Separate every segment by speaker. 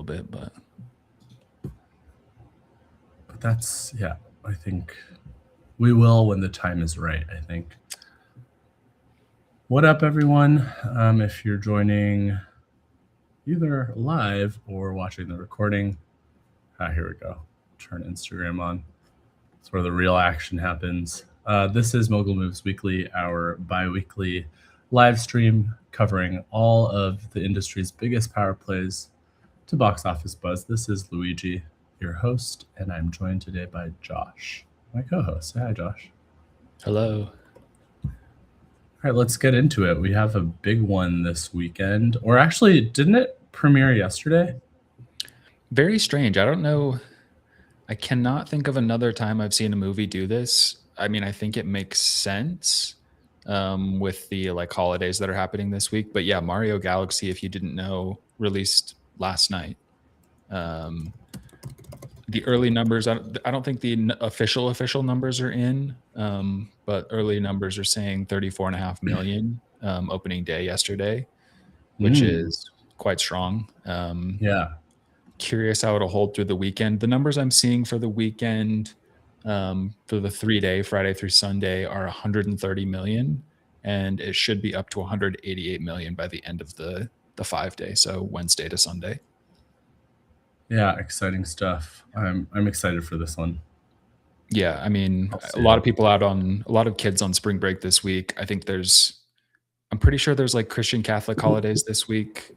Speaker 1: little bit, but
Speaker 2: that's, yeah, I think we will when the time is right, I think. What up, everyone? If you're joining either live or watching the recording, here we go. Turn Instagram on. That's where the real action happens. This is Mogul Moves Weekly, our bi-weekly live stream covering all of the industry's biggest power plays to box office buzz. This is Luigi, your host, and I'm joined today by Josh, my co-host. Say hi, Josh.
Speaker 1: hello.
Speaker 2: All right, let's get into it. We have a big one this weekend. Or actually, didn't it premiere yesterday?
Speaker 1: Very strange. I don't know. I cannot think of another time I've seen a movie do this. I mean, I think it makes sense with the like holidays that are happening this week. But yeah, Mario Galaxy, if you didn't know, released last night. The early numbers, I don't think the official numbers are in, but early numbers are saying 34.5 million opening day yesterday, which is quite strong.
Speaker 2: Yeah.
Speaker 1: Curious how it'll hold through the weekend. The numbers I'm seeing for the weekend for the 3-day, Friday through Sunday, are 130 million, and it should be up to 188 million by the end of the 5-day, so Wednesday to Sunday.
Speaker 2: Yeah, exciting stuff. I'm excited for this one.
Speaker 1: Yeah, I mean, a lot of kids on spring break this week. I think I'm pretty sure there's like Christian Catholic holidays this week.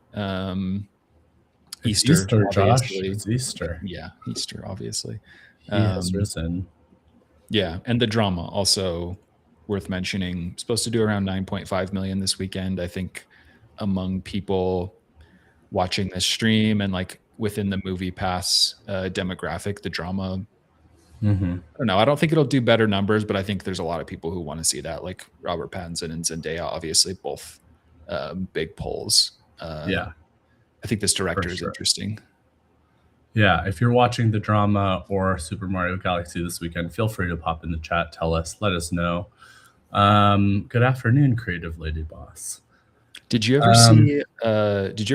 Speaker 2: Easter, Josh. It's Easter.
Speaker 1: Yeah, Easter, obviously.
Speaker 2: He has risen.
Speaker 1: Yeah, and the drama also worth mentioning. Supposed to do around 9.5 million this weekend. I think among people watching this stream and like within the MoviePass demographic, the drama. I don't know. I don't think it'll do better numbers, but I think there's a lot of people who want to see that, like Robert Pattinson and Zendaya, obviously both big pulls.
Speaker 2: Yeah.
Speaker 1: I think this director is interesting.
Speaker 2: Yeah, if you're watching the drama or Super Mario Galaxy this weekend, feel free to pop in the chat, tell us, let us know. Good afternoon, creative lady boss.
Speaker 1: Did you ever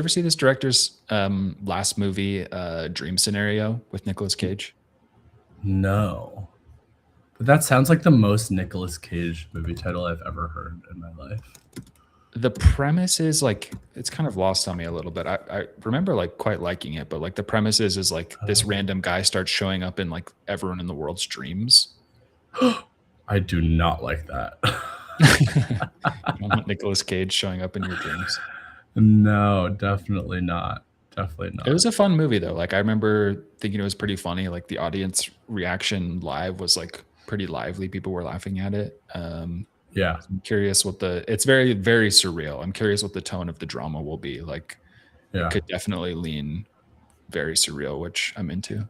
Speaker 1: see this director's last movie, Dream Scenario, with Nicolas Cage?
Speaker 2: No. But that sounds like the most Nicolas Cage movie title I've ever heard in my life.
Speaker 1: The premise is like, it's kind of lost on me a little bit. I remember like quite liking it, but like the premise is like this random guy starts showing up in like everyone in the world's dreams.
Speaker 2: I do not like that.
Speaker 1: You don't want Nicolas Cage showing up in your dreams.
Speaker 2: No, definitely not. Definitely not.
Speaker 1: It was a fun movie though. Like I remember thinking it was pretty funny. Like the audience reaction live was like pretty lively. People were laughing at it.
Speaker 2: Yeah.
Speaker 1: I'm curious it's very, very surreal. I'm curious what the tone of the drama will be. Like it could definitely lean very surreal, which I'm into.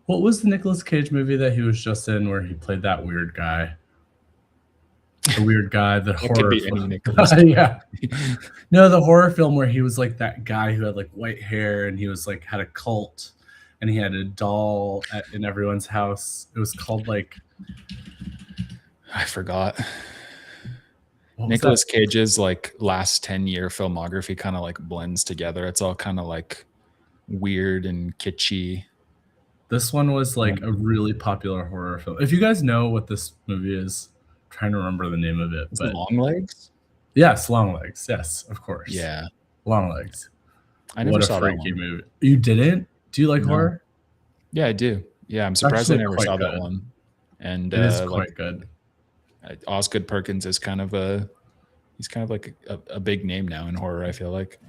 Speaker 2: What was the Nicolas Cage movie that he was just in where he played that weird guy? The weird guy, the horror
Speaker 1: could be
Speaker 2: film.
Speaker 1: any Nicolas
Speaker 2: Yeah. No, the horror film where he was like that guy who had like white hair and he was like had a cult and he had a doll in everyone's house. It was called like,
Speaker 1: I forgot. Nicolas Cage's like last 10-year filmography kind of like blends together. It's all kind of like weird and kitschy.
Speaker 2: This one was like a really popular horror film. If you guys know what this movie is, I'm trying to remember the name of it. But
Speaker 1: Longlegs?
Speaker 2: Yes, Longlegs. Yes, of course.
Speaker 1: Yeah.
Speaker 2: Longlegs.
Speaker 1: I never saw that
Speaker 2: freaky movie. You didn't? Do you like horror?
Speaker 1: Yeah, I do. Yeah, I'm surprised I never saw that one. And
Speaker 2: it is quite good.
Speaker 1: Osgood Perkins is he's kind of like a big name now in horror, I feel like.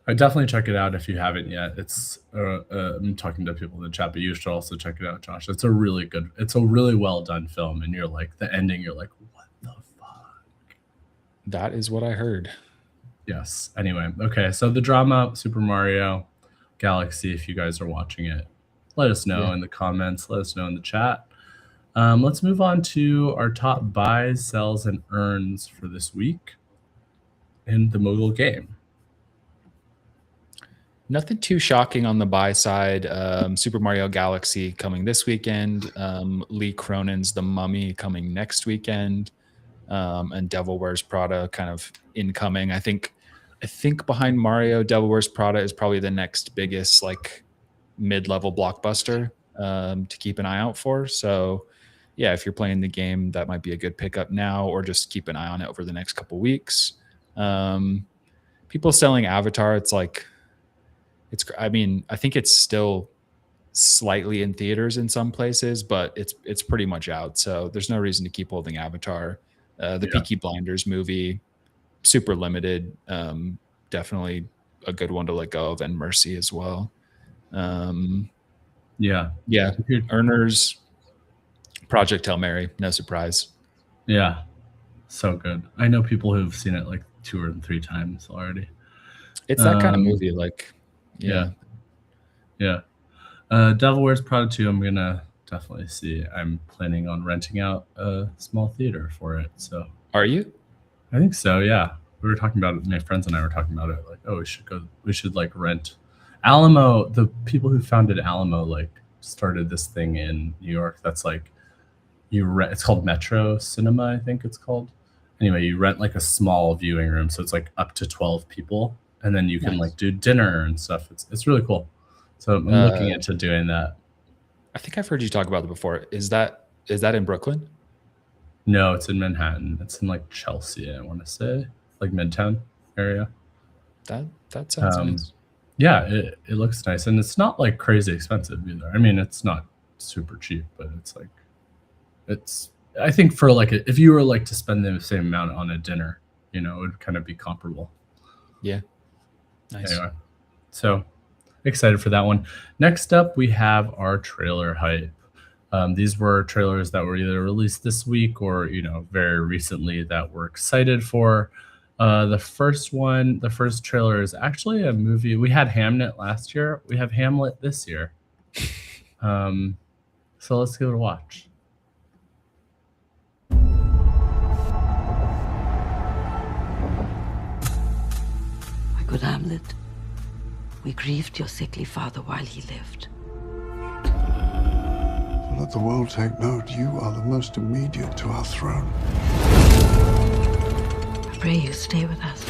Speaker 2: I definitely check it out if you haven't yet. It's I'm talking to people in the chat, but you should also check it out, Josh. It's a really well done film, and you're like the ending, you're like, what the fuck?
Speaker 1: That is what I heard.
Speaker 2: Yes. Anyway, okay. So the drama, Super Mario Galaxy, if you guys are watching it, let us know in the comments. Let us know in the chat. Let's move on to our top buys, sells, and earns for this week in the Mogul game.
Speaker 1: Nothing too shocking on the buy side. Super Mario Galaxy coming this weekend. Lee Cronin's The Mummy coming next weekend. And Devil Wears Prada kind of incoming. I think I think behind Mario, Devil Wears Prada is probably the next biggest like mid-level blockbuster to keep an eye out for. So yeah, if you're playing the game, that might be a good pickup now, or just keep an eye on it over the next couple weeks. People selling Avatar, it's like I mean, I think it's still slightly in theaters in some places, but it's pretty much out. So there's no reason to keep holding Avatar. The
Speaker 2: Yeah.
Speaker 1: Peaky Blinders movie, super limited. Definitely a good one to let go of, and Mercy as well.
Speaker 2: Yeah.
Speaker 1: Yeah, earners, Project Hail Mary, no surprise.
Speaker 2: Yeah, so good. I know people who've seen it like 2 or 3 times already.
Speaker 1: It's that kind of movie, like yeah.
Speaker 2: Devil Wears Prada 2, I'm gonna definitely see. I'm planning on renting out a small theater for it. So
Speaker 1: Are you?
Speaker 2: I think so. Yeah, we were talking about it. My friends and I were talking about it. Like, oh, we should go. We should like rent Alamo. The people who founded Alamo like started this thing in New York. That's like you rent. It's called Metro Cinema, I think it's called. Anyway, you rent like a small viewing room, so it's like up to 12 people, and then you can
Speaker 1: Nice.
Speaker 2: like do dinner and stuff. It's really cool. So I'm looking into doing that.
Speaker 1: I think I've heard you talk about it before. Is that in Brooklyn?
Speaker 2: No, it's in Manhattan. It's in like Chelsea, I want to say, like Midtown area.
Speaker 1: That sounds
Speaker 2: Um,
Speaker 1: nice.
Speaker 2: yeah, it looks nice, and it's not like crazy expensive either. I mean, it's not super cheap, but it's like it's. I think for like if you were like to spend the same amount on a dinner, it would kind of be comparable.
Speaker 1: Yeah. Nice.
Speaker 2: Anyway, so excited for that one. Next up, we have our trailer hype. These were trailers that were either released this week or very recently that we're excited for. The first trailer is actually a movie. We had Hamnet last year. We have Hamlet this year. So let's give it a watch.
Speaker 3: My good Hamlet, we grieved your sickly father while he lived.
Speaker 4: Let the world take note, you are the most immediate to our throne.
Speaker 3: I pray you stay with us.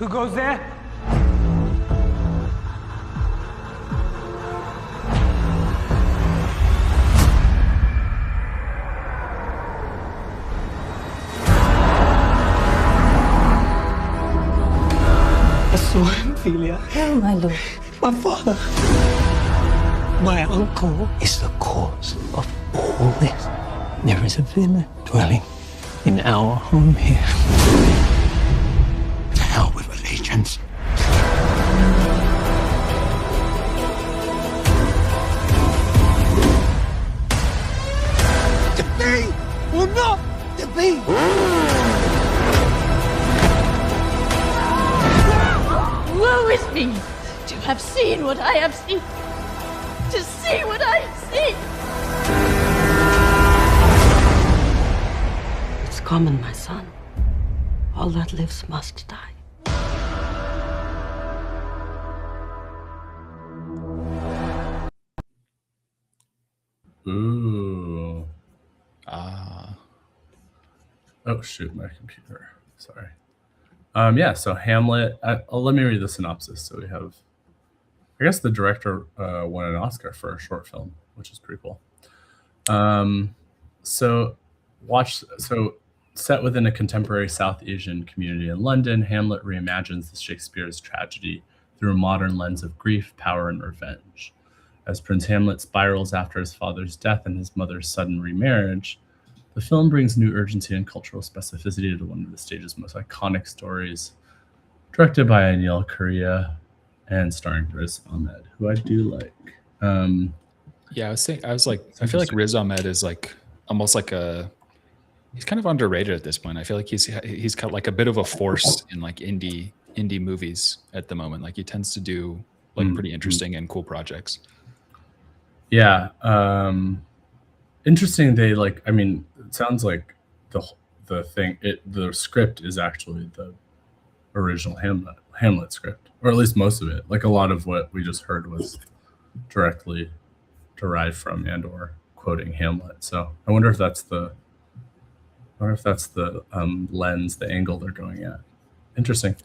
Speaker 5: Who goes there? I saw him, Ophelia.
Speaker 3: Oh, my lord.
Speaker 5: My father. My uncle is the cause of all this. There is a villain dwelling in our home here. To hell with allegiance. To be or not to be.
Speaker 6: Woe is me to have seen what I have seen, to see what I have seen.
Speaker 3: It's common, my son. All that lives must die.
Speaker 2: Ooh.
Speaker 1: Ah.
Speaker 2: Oh shoot, my computer. Sorry. Yeah, so Hamlet. Let me read the synopsis. So we have, I guess the director won an Oscar for a short film, which is pretty cool. So set within a contemporary South Asian community in London, Hamlet reimagines the Shakespeare's tragedy through a modern lens of grief, power, and revenge. As Prince Hamlet spirals after his father's death and his mother's sudden remarriage, the film brings new urgency and cultural specificity to one of the stage's most iconic stories. Directed by Anil Karia and starring Riz Ahmed, who I do like.
Speaker 1: Yeah, I feel like Riz Ahmed is like almost like he's kind of underrated at this point. I feel like he's got like a bit of a force in like indie movies at the moment. Like he tends to do like pretty interesting and cool projects.
Speaker 2: Yeah. Interesting. They like, I mean, it sounds like the script is actually the original Hamlet script, or at least most of it. Like a lot of what we just heard was directly derived from and or quoting Hamlet. So I wonder if that's wonder if that's the lens, the angle they're going at. Interesting.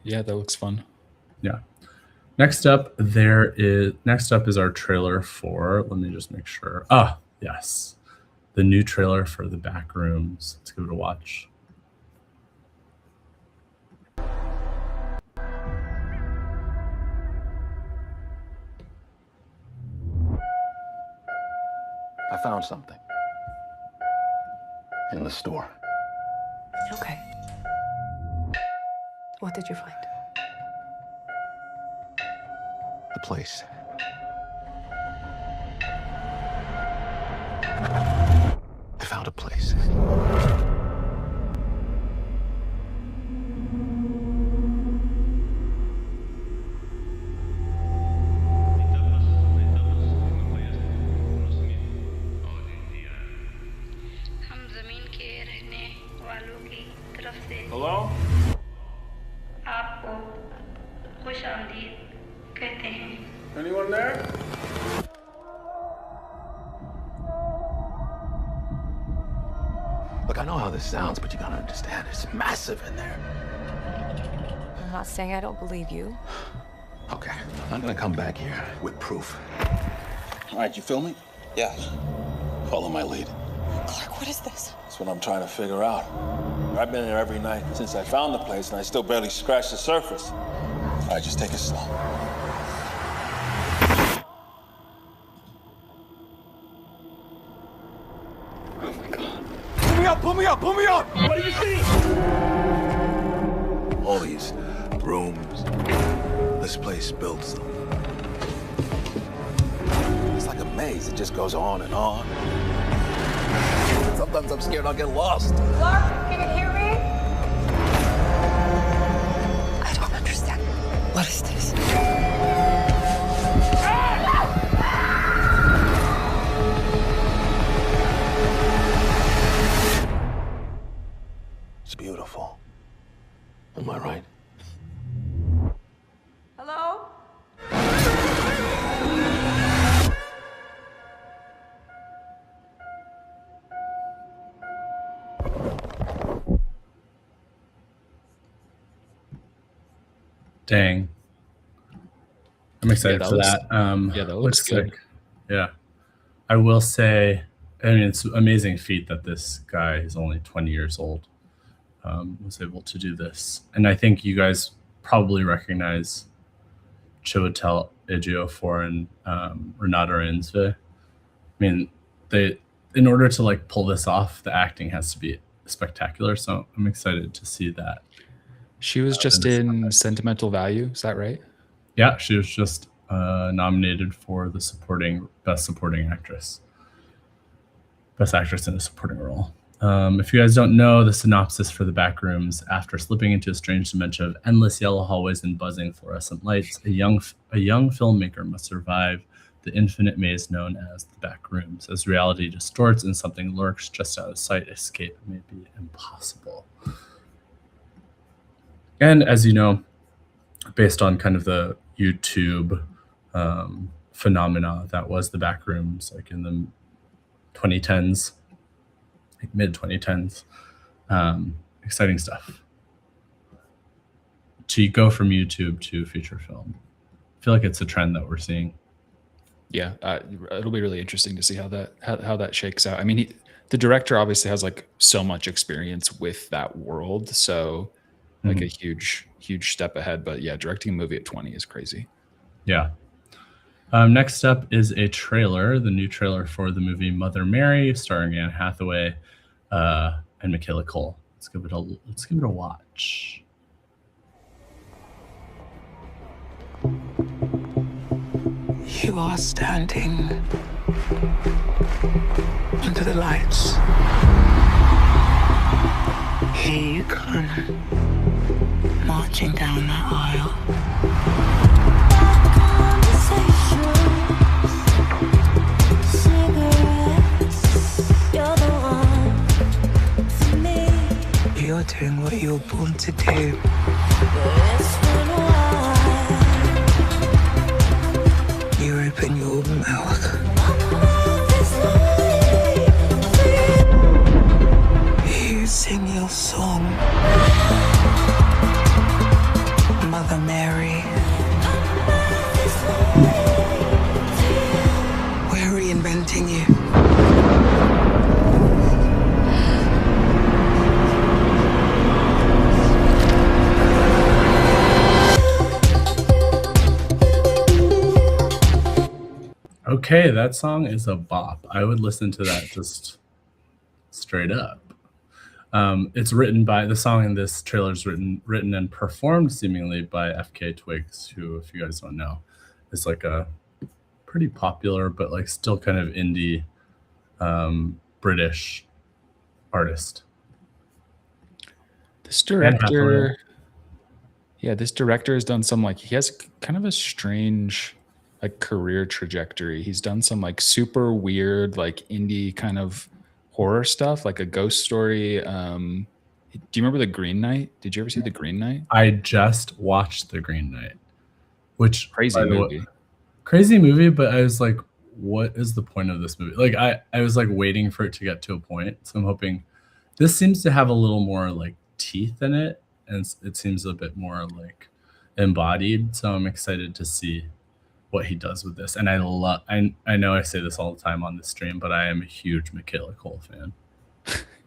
Speaker 1: Yeah, that looks fun.
Speaker 2: Yeah. Next up is our trailer for, let me just make sure. Ah, yes. The new trailer for The Backrooms. Let's give it a watch.
Speaker 7: I found something in the store.
Speaker 8: Okay. What did you find?
Speaker 7: The place. I found a place.
Speaker 9: Hello? Anyone there?
Speaker 7: Look, I know how this sounds, but you gotta understand, it's massive in there.
Speaker 8: I'm not saying I don't believe you.
Speaker 7: Okay, I'm gonna come back here with proof.
Speaker 9: All right, you feel me? Yeah. Follow my lead.
Speaker 8: Clark, what is this?
Speaker 9: That's what I'm trying to figure out. I've been here every night since I found the place, and I still barely scratched the surface. All right, just take it slow. Oh my God. Pull me up, pull me up, pull me up! What do you see?
Speaker 7: All these rooms, this place builds them.
Speaker 9: It's like a maze. It just goes on and on.
Speaker 7: Sometimes I'm scared I'll get lost.
Speaker 8: Clark, can you hear me? I don't understand. What is this?
Speaker 7: It's beautiful. Am I right?
Speaker 8: Hello?
Speaker 2: Dang. I'm excited
Speaker 1: Yeah, that
Speaker 2: for
Speaker 1: looks-
Speaker 2: that.
Speaker 1: yeah, that looks good.
Speaker 2: sick. Yeah. I will say, I mean, it's an amazing feat that this guy is only 20 years old, was able to do this. And I think you guys probably recognize Chiwetel Ejiofor and Renata Rinsve. I mean, in order to like pull this off, the acting has to be spectacular. So I'm excited to see that.
Speaker 1: She was just in Sentimental Value. Is that right?
Speaker 2: Yeah, she was just nominated for the Best Supporting Actress. Best Actress in a Supporting Role. If you guys don't know the synopsis for The Backrooms, after slipping into a strange dementia of endless yellow hallways and buzzing fluorescent lights, a young filmmaker must survive the infinite maze known as The Backrooms. As reality distorts and something lurks just out of sight, escape may be impossible. And as you know, based on kind of the YouTube phenomena that was The Backrooms, like in the 2010s, like mid 2010s, exciting stuff. To go from YouTube to feature film, I feel like it's a trend that we're seeing.
Speaker 1: Yeah, it'll be really interesting to see how that shakes out. I mean, the director obviously has like so much experience with that world, so like a huge step ahead. But yeah, directing a movie at 20 is crazy.
Speaker 2: Yeah. Next up is a trailer, the new trailer for the movie Mother Mary, starring Anne Hathaway and Michaela Cole. Let's give it a watch.
Speaker 5: You are standing under the lights. Here you come, marching down that aisle. You're doing what you're born to do. You open your mouth.
Speaker 2: Okay, that song is a bop. I would listen to that just straight up. It's written by the song in this trailer is written and performed seemingly by FK Twigs, who, if you guys don't know, is like a pretty popular but like still kind of indie British artist.
Speaker 1: This director, this director has done some like he has kind of a strange like career trajectory. He's done some like super weird like indie kind of horror stuff, like a ghost story. Do you remember The Green Knight? Did you ever see The Green Knight?
Speaker 2: I just watched The Green Knight, which
Speaker 1: Crazy movie.
Speaker 2: Crazy movie, but I was like, what is the point of this movie? Like I was like waiting for it to get to a point. So I'm hoping this seems to have a little more like teeth in it, and it seems a bit more like embodied. So I'm excited to see what he does with this. And I know I say this all the time on the stream, but I am a huge Michaela Cole fan.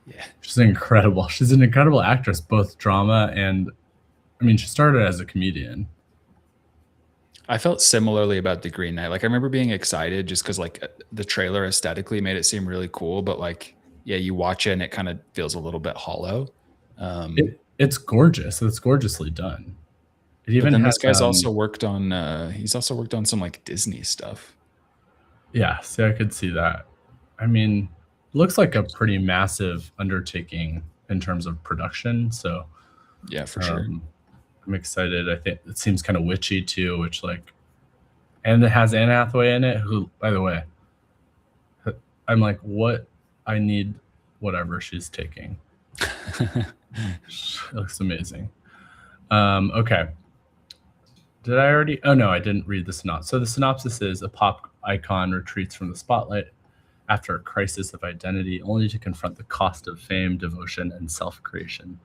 Speaker 1: Yeah.
Speaker 2: She's incredible. She's an incredible actress, both drama and I mean, she started as a comedian.
Speaker 1: I felt similarly about The Green Knight. Like I remember being excited just because like the trailer aesthetically made it seem really cool, but like yeah, you watch it and it kind of feels a little bit hollow.
Speaker 2: It's gorgeous. It's gorgeously done. It even
Speaker 1: but then
Speaker 2: has,
Speaker 1: this guy's also worked on he's also worked on some like Disney stuff.
Speaker 2: Yeah, see, I could see that. I mean, it looks like a pretty massive undertaking in terms of production. So
Speaker 1: yeah, for sure.
Speaker 2: I'm excited. I think it seems kind of witchy too, which like, and it has Anne Hathaway in it, who, by the way, I'm like, what? I need whatever she's taking. It looks amazing. Okay. Did I already? Oh no, I didn't read the synopsis. So the synopsis is a pop icon retreats from the spotlight after a crisis of identity, only to confront the cost of fame, devotion, and self-creation.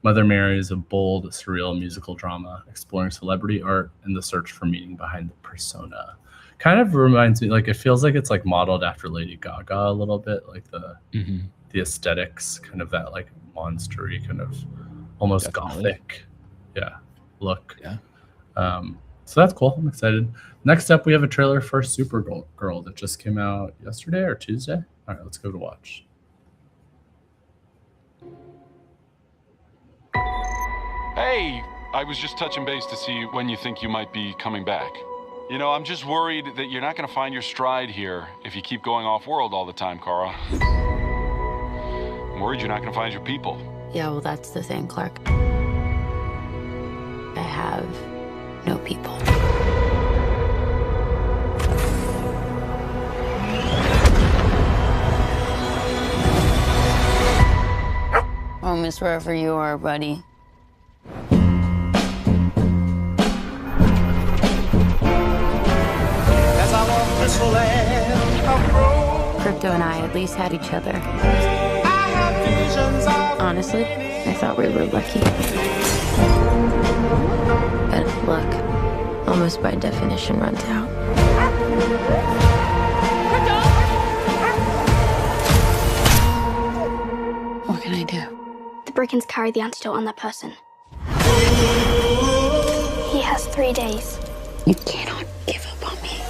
Speaker 2: Mother Mary is a bold, surreal musical drama exploring celebrity art and the search for meaning behind the persona. Kind of reminds me, like it feels like it's like modeled after Lady Gaga a little bit, like the aesthetics, kind of that like monstery, kind of almost gothic, look.
Speaker 1: Yeah.
Speaker 2: So that's cool. I'm excited. Next up, we have a trailer for Supergirl that just came out yesterday or Tuesday. All right, let's go to watch.
Speaker 10: Hey, I was just touching base to see when you think you might be coming back. You know, I'm just worried that you're not going to find your stride here if you keep going off-world all the time, Kara. I'm worried you're not going to find your people.
Speaker 3: Yeah, well, that's the thing, Clark. I have no people. Home is wherever you are, buddy. Crypto and I at least had each other. Honestly, I thought we were lucky. But luck, almost by definition, runs out. What can I do?
Speaker 11: The brigands carry the antidote on that person. He has 3 days.
Speaker 3: You cannot give up on me.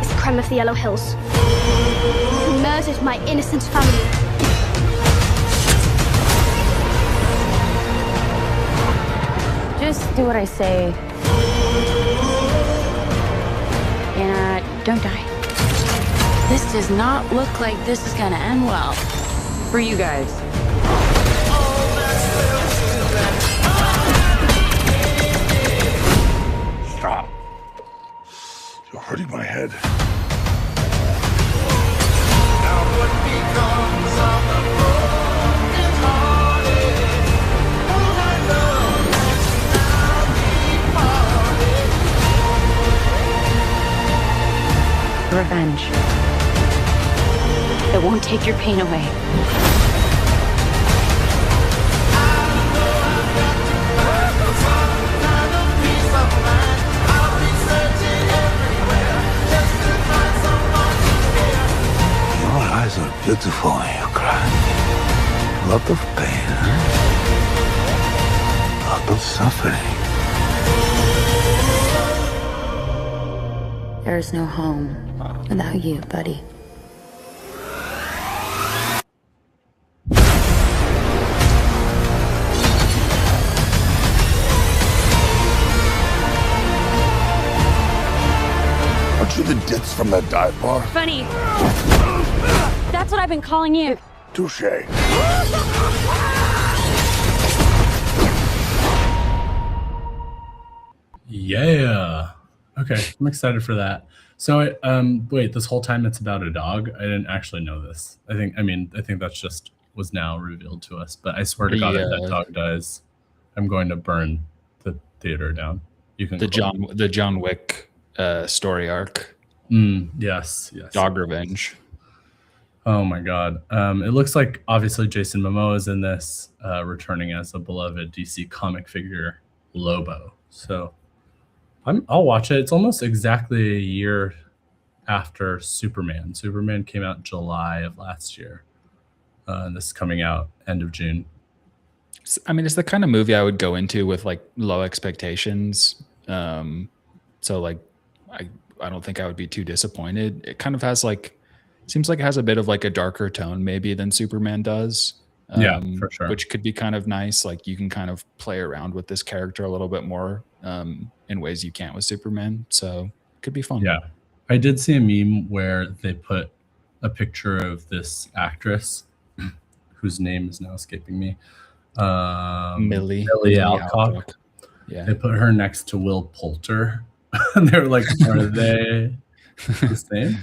Speaker 11: It's the crime of the Yellow Hills. He murdered my innocent family.
Speaker 3: Just do what I say. And don't die. This does not look like this is gonna end well. For you guys.
Speaker 7: Stop. You're hurting my head.
Speaker 3: Revenge. It won't take your pain away.
Speaker 7: Your eyes are beautiful when you cry. A lot of pain. A lot of suffering.
Speaker 3: There's no home without you, buddy.
Speaker 7: Aren't you the ditz from that dive bar?
Speaker 11: Funny. That's what I've been calling you.
Speaker 7: Touche.
Speaker 2: Yeah. Okay, I'm excited for that. So, wait, this whole time it's about a dog? I didn't actually know this. I think that's just was now revealed to us. But I swear to God, if that dog dies, I'm going to burn the theater down. You can
Speaker 1: the John Wick story arc.
Speaker 2: Yes.
Speaker 1: Dog revenge.
Speaker 2: Oh my God. It looks like obviously Jason Momoa is in this, returning as a beloved DC comic figure, Lobo. So I'll watch it. It's almost exactly a year after Superman. Superman came out July of last year. And this is coming out end of June.
Speaker 1: I mean, it's the kind of movie I would go into with like low expectations. So like, I don't think I would be too disappointed. It kind of has like, seems like it has a bit of like a darker tone maybe than Superman does.
Speaker 2: Yeah, for sure.
Speaker 1: Which could be kind of nice. Like you can kind of play around with this character a little bit more in ways you can't with Superman. So it could be fun.
Speaker 2: Yeah. I did see a meme where they put a picture of this actress whose name is now escaping me.
Speaker 1: Millie
Speaker 2: Alcock.
Speaker 1: Yeah.
Speaker 2: They put her next to Will Poulter. And they're like, are they the same?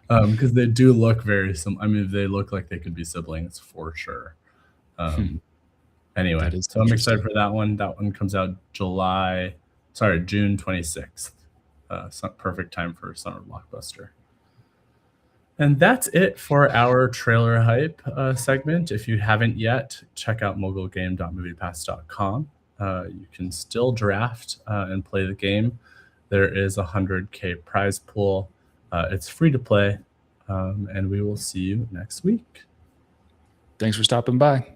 Speaker 2: Because they do look very similar. I mean, they look like they could be siblings for sure. Anyway, so I'm excited for that one. That one comes out June 26th. Perfect time for a summer blockbuster. And that's it for our trailer hype segment. If you haven't yet, check out mogulgame.moviepass.com. You can still draft and play the game. There is a 100K prize pool. It's free to play, and we will see you next week.
Speaker 1: Thanks for stopping by.